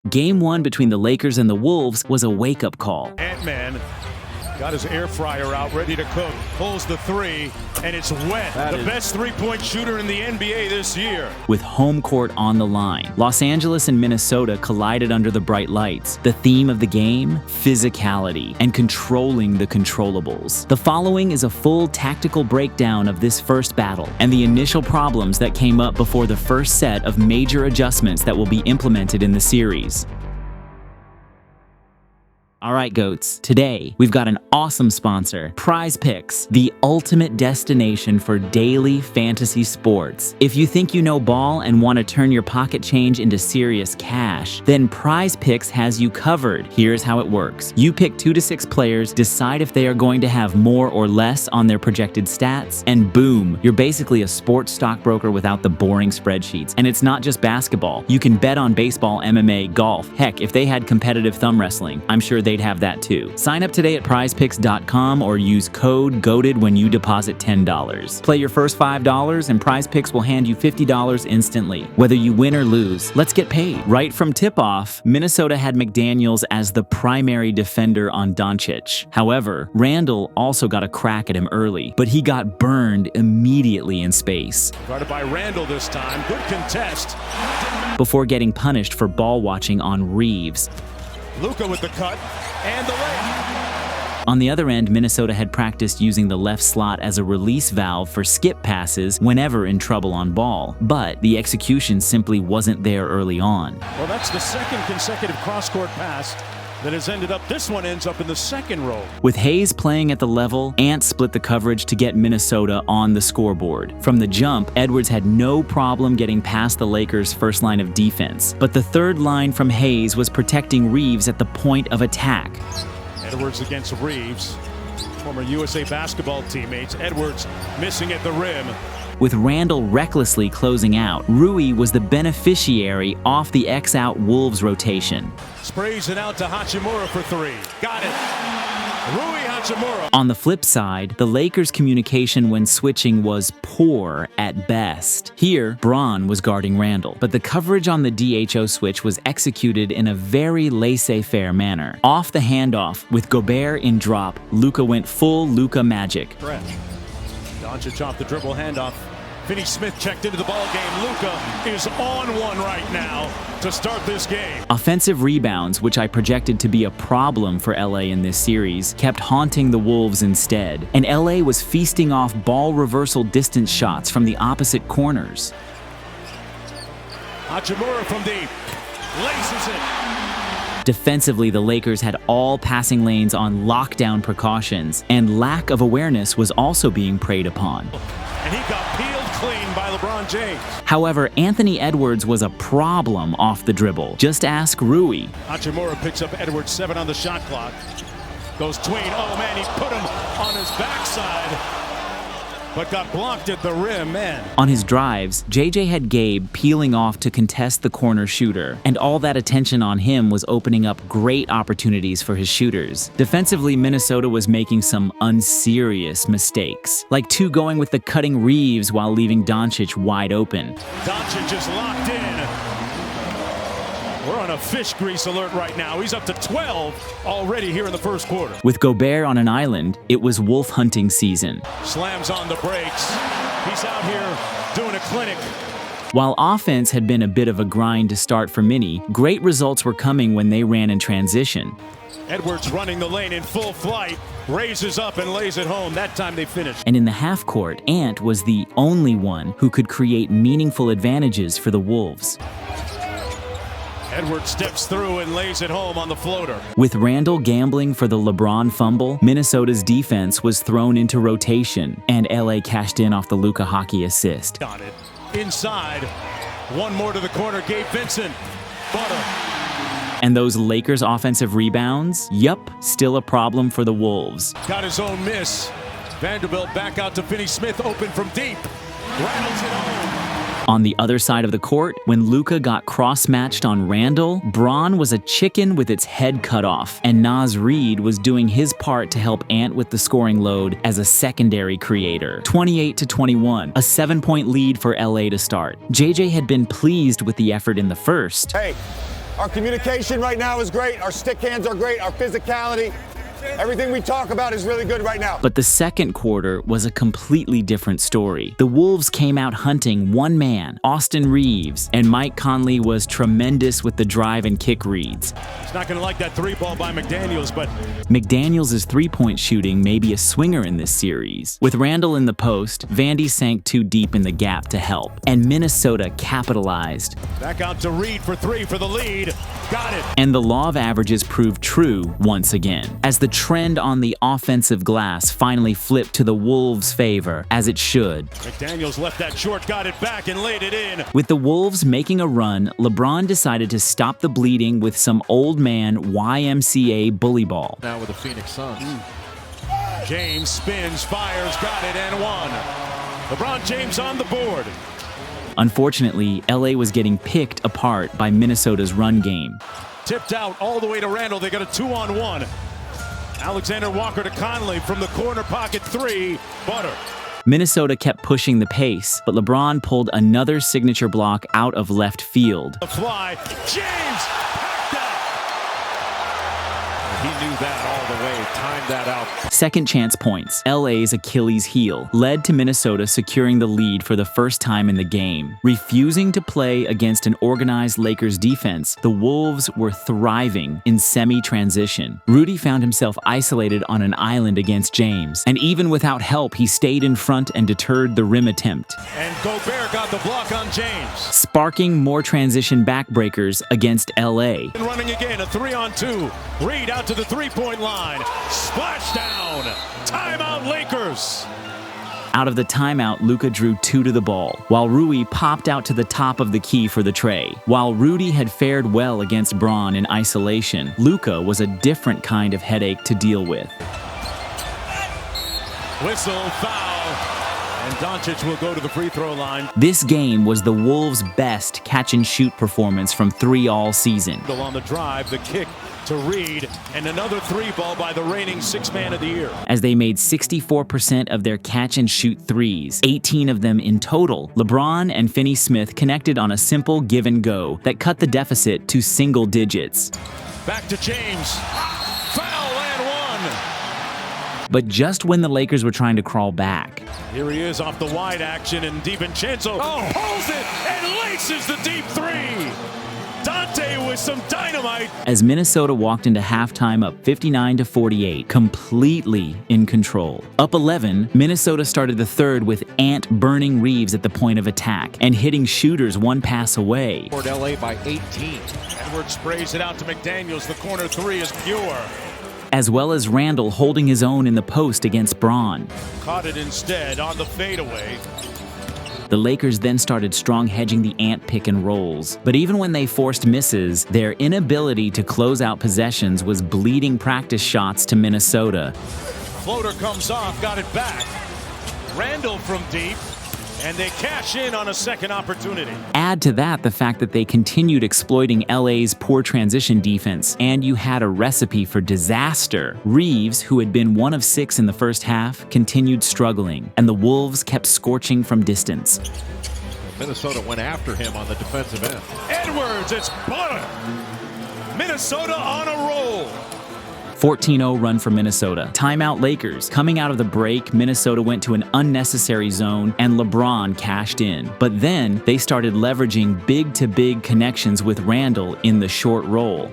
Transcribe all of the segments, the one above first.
Game 1 between the Lakers and the Wolves was a wake-up call. Ant-Man got his air fryer out, ready to cook. Pulls the three, and it's wet. The best three-point shooter in the NBA this year. With home court on the line, Los Angeles and Minnesota collided under the bright lights. The theme of the game? Physicality and controlling the controllables. The following is a full tactical breakdown of this first battle and the initial problems that came up before the first set of major adjustments that will be implemented in the series. All right, GOATs, today we've got an awesome sponsor, Prize Picks, the ultimate destination for daily fantasy sports. If you think you know ball and want to turn your pocket change into serious cash, then Prize Picks has you covered. Here's how it works. You pick 2 to 6 players, decide if they are going to have more or less on their projected stats, and boom, you're basically a sports stockbroker without the boring spreadsheets. And it's not just basketball. You can bet on baseball, MMA, golf. Heck, if they had competitive thumb wrestling, I'm sure they'd have that too. Sign up today at prizepicks.com or use code GOATED when you deposit $10. Play your first $5 and Prize Picks will hand you $50 instantly. Whether you win or lose, let's get paid. Right from tip-off, Minnesota had McDaniels as the primary defender on Doncic. However, Randall also got a crack at him early, but he got burned immediately in space. Guarded by Randall this time. Good contest. Before getting punished for ball watching on Reeves. Luka with the cut and the layup. On the other end, Minnesota had practiced using the left slot as a release valve for skip passes whenever in trouble on ball, but the execution simply wasn't there early on. Well, that's the second consecutive cross-court pass that has ended up, this one ends up in the second row. With Hayes playing at the level, Ant split the coverage to get Minnesota on the scoreboard. From the jump, Edwards had no problem getting past the Lakers' first line of defense, but the third line from Hayes was protecting Reeves at the point of attack. Edwards against Reeves, former USA basketball teammates. Edwards missing at the rim. With Randall recklessly closing out, Rui was the beneficiary off the X-out Wolves rotation. Sprays it out to Hachimura for 3. Got it. Rui Hachimura. On the flip side, the Lakers' communication when switching was poor at best. Here, Braun was guarding Randall, but the coverage on the DHO switch was executed in a very laissez-faire manner. Off the handoff, with Gobert in drop, Luka went full Luka magic. Doncic off the dribble handoff. Finney Smith checked into the ball game. Luka is on one right now to start this game. Offensive rebounds, which I projected to be a problem for LA in this series, kept haunting the Wolves instead, and LA was feasting off ball reversal distance shots from the opposite corners. Hachimura from deep. Laces it. Defensively, the Lakers had all passing lanes on lockdown precautions, and lack of awareness was also being preyed upon. And he got peeled clean by LeBron James. However, Anthony Edwards was a problem off the dribble. Just ask Rui. Hachimura picks up Edwards, 7 on the shot clock. Goes tween. Oh man, he put him on his backside, but got blocked at the rim, man. On his drives, JJ had Gabe peeling off to contest the corner shooter, and all that attention on him was opening up great opportunities for his shooters. Defensively, Minnesota was making some unserious mistakes, like 2 going with the cutting Reeves while leaving Doncic wide open. Doncic is locked in. We're on a fish grease alert right now. He's up to 12 already here in the first quarter. With Gobert on an island, it was wolf hunting season. Slams on the brakes. He's out here doing a clinic. While offense had been a bit of a grind to start for Minnie, great results were coming when they ran in transition. Edwards running the lane in full flight, raises up and lays it home. That time they finished. And in the half court, Ant was the only one who could create meaningful advantages for the Wolves. Edwards steps through and lays it home on the floater. With Randall gambling for the LeBron fumble, Minnesota's defense was thrown into rotation, and LA cashed in off the Luka hockey assist. Got it. Inside. One more to the corner. Gabe Vincent. Butter. And those Lakers offensive rebounds? Yup, still a problem for the Wolves. Got his own miss. Vanderbilt back out to Finney Smith, open from deep. Rattles it home. On the other side of the court, when Luka got cross-matched on Randall, Braun was a chicken with its head cut off, and Naz Reid was doing his part to help Ant with the scoring load as a secondary creator. 28-21, a 7-point lead for LA to start. JJ had been pleased with the effort in the first. Hey, Our communication right now is great. Our stick hands are great. Our physicality, everything we talk about is really good right now. But the second quarter was a completely different story. The Wolves came out hunting one man, Austin Reeves, and Mike Conley was tremendous with the drive and kick reads. He's not going to like that three ball by McDaniels, but McDaniels' three-point shooting may be a swinger in this series. With Randall in the post, Vandy sank too deep in the gap to help, and Minnesota capitalized. back out to Reed for three for the lead. Got it. And the law of averages proved true once again, as the trend on the offensive glass finally flipped to the Wolves' favor, as it should. McDaniels left that short, got it back, and laid it in. With the Wolves making a run, LeBron decided to stop the bleeding with some old man YMCA bully ball. Now with the Phoenix Suns. James spins, fires, got it, and one. LeBron James on the board. Unfortunately, LA was getting picked apart by Minnesota's run game. Tipped out all the way to Randall. They got a 2-on-1. Alexander Walker to Conley from the corner pocket three. Butter. Minnesota kept pushing the pace, but LeBron pulled another signature block out of left field. The fly. James packed that. He knew that all the way, timed that out. Second chance points, LA's Achilles heel, led to Minnesota securing the lead for the first time in the game. Refusing to play against an organized Lakers defense, the Wolves were thriving in semi-transition. Rudy found himself isolated on an island against James, and even without help, he stayed in front and deterred the rim attempt, And Gobert got the block on James. sparking more transition backbreakers against LA. And running again, a 3-on-2. Reed out to the three-point line. Splashdown. Timeout Lakers. Out of the timeout, Luka drew 2 to the ball, while Rui popped out to the top of the key for the tray. While Rudy had fared well against Braun in isolation, Luka was a different kind of headache to deal with. Whistle, foul. And Doncic will go to the free throw line. This game was the Wolves' best catch-and-shoot performance from 3 all season. On the drive, the kick to Reed, and another three ball by the reigning six-man of the year. As they made 64% of their catch-and-shoot threes, 18 of them in total, LeBron and Finney-Smith connected on a simple give-and-go that cut the deficit to single digits. Back to James. Foul and one. But just when the Lakers were trying to crawl back, Here he is off the wide action, and DiVincenzo pulls it and laces the deep three. Dante with some dynamite. as Minnesota walked into halftime up 59-48, completely in control. Up 11, Minnesota started the third with Ant burning Reeves at the point of attack and hitting shooters one pass away. Toward LA by 18. Edwards sprays it out to McDaniels. The corner three is pure. As well as Randall holding his own in the post against Braun. Caught it instead on the fadeaway. The Lakers then started strong hedging the Ant pick and rolls. But even when they forced misses, their inability to close out possessions was bleeding practice shots to Minnesota. Floater comes off, got it back. Randall from deep, and they cash in on a second opportunity. Add to that the fact that they continued exploiting LA's poor transition defense, and you had a recipe for disaster. Reeves, who had been 1 of 6 in the first half, continued struggling, and the Wolves kept scorching from distance. Minnesota went after him on the defensive end. Edwards, it's butter. Minnesota on a roll. 14-0 run for Minnesota. Timeout Lakers. Coming out of the break, Minnesota went to an unnecessary zone and LeBron cashed in. But then they started leveraging big-to-big connections with Randall in the short roll.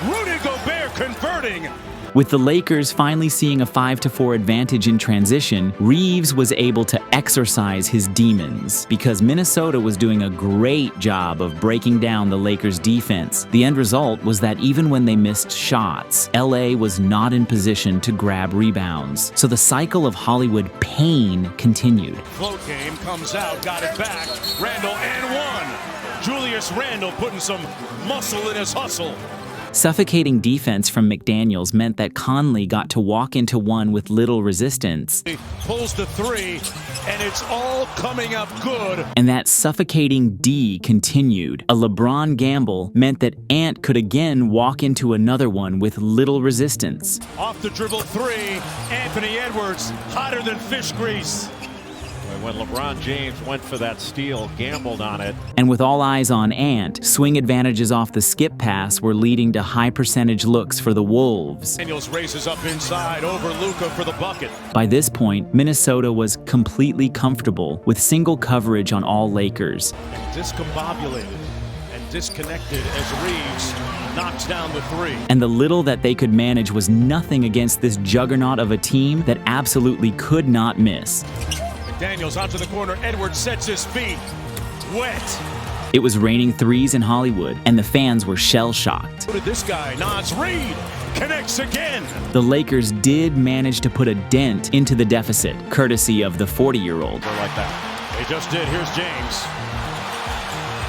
Rudy Gobert converting. With the Lakers finally seeing a 5-4 advantage in transition, Reeves was able to exorcise his demons because Minnesota was doing a great job of breaking down the Lakers' defense. The end result was that even when they missed shots, LA was not in position to grab rebounds. So the cycle of Hollywood pain continued. Float game comes out, got it back. Randall and one. Julius Randall putting some muscle in his hustle. Suffocating defense from McDaniels meant that Conley got to walk into one with little resistance. He pulls the three, and it's all coming up good. And that suffocating D continued. A LeBron gamble meant that Ant could again walk into another one with little resistance. Off the dribble three, Anthony Edwards, hotter than fish grease. when LeBron James went for that steal, gambled on it. And with all eyes on Ant, swing advantages off the skip pass were leading to high percentage looks for the Wolves. Daniels races up inside over Luka for the bucket. By this point, Minnesota was completely comfortable with single coverage on all Lakers. Discombobulated and disconnected as Reeves knocks down the three. And the little that they could manage was nothing against this juggernaut of a team that absolutely could not miss. McDaniels onto the corner. Edwards sets his feet. Wet. It was raining threes in Hollywood, and the fans were shell-shocked. Who did this guy? Naz Reid connects again. The Lakers did manage to put a dent into the deficit, courtesy of the 40-year-old. Like that. They just did. Here's James.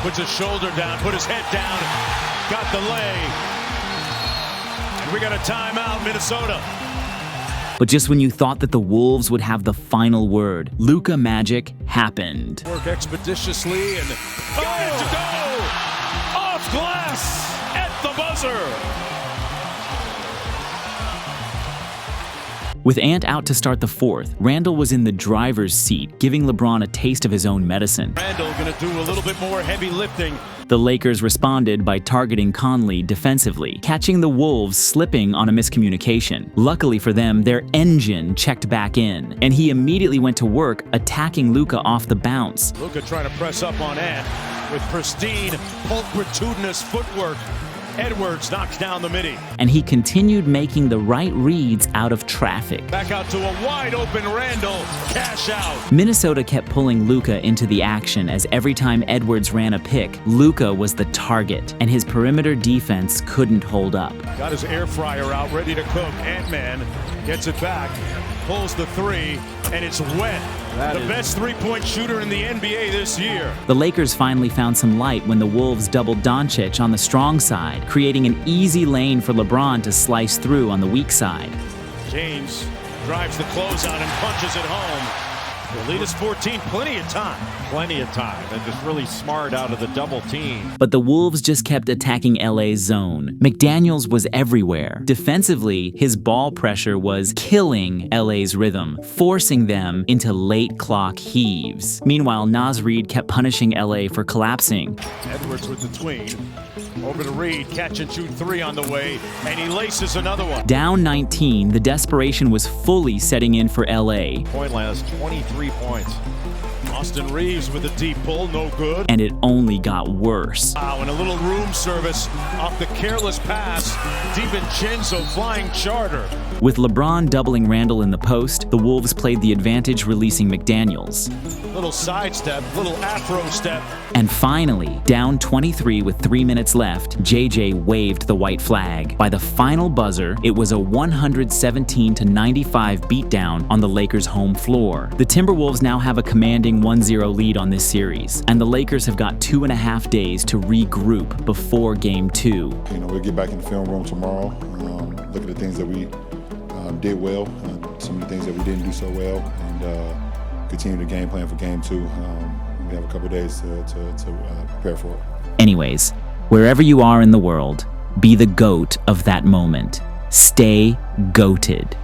Puts his shoulder down, put his head down, got the lay. And we got a timeout, Minnesota. But just when you thought that the Wolves would have the final word, Luka magic happened. Work expeditiously and got it to go! Off glass at the buzzer! With Ant out to start the fourth, Randall was in the driver's seat, giving LeBron a taste of his own medicine. Randall gonna do a little bit more heavy lifting. The Lakers responded by targeting Conley defensively, catching the Wolves slipping on a miscommunication. Luckily for them, their engine checked back in, and he immediately went to work attacking Luka off the bounce. Luka trying to press up on Ant with pristine, pulchritudinous footwork. Edwards knocks down the midi. And he continued making the right reads out of traffic. Back out to a wide open Randall. Cash out. Minnesota kept pulling Luka into the action as every time Edwards ran a pick, Luka was the target, and his perimeter defense couldn't hold up. Got his air fryer out, ready to cook. Ant-Man gets it back, pulls the three, and it's wet. The best three-point shooter in the NBA this year. The Lakers finally found some light when the Wolves doubled Doncic on the strong side, creating an easy lane for LeBron to slice through on the weak side. James drives the closeout and punches it home. The lead is 14, plenty of time. Plenty of time, and just really smart out of the double team. But the Wolves just kept attacking LA's zone. McDaniels was everywhere. Defensively, his ball pressure was killing LA's rhythm, forcing them into late clock heaves. Meanwhile, Naz Reid kept punishing LA for collapsing. Edwards with the tween. Over to Reid, catch and shoot three on the way, and he laces another one. Down 19, the desperation was fully setting in for LA. Point last 23 points. Austin Reeves with a deep pull, no good. And it only got worse. Wow, and a little room service off the careless pass. DiVincenzo flying charter. With LeBron doubling Randall in the post, the Wolves played the advantage, releasing McDaniels. Little sidestep, little afro step. And finally, down 23 with 3 minutes left, JJ waved the white flag. By the final buzzer, it was a 117-95 beatdown on the Lakers' home floor. The Timberwolves now have a commanding 1-0 lead on this series, and the Lakers have got 2.5 days to regroup before Game 2. We'll get back in the film room tomorrow, look at the things that we did well, some of the things that we didn't do so well, and continue the game plan for Game 2. We have a couple days to prepare for it. Anyways, wherever you are in the world, be the GOAT of that moment. Stay GOATed.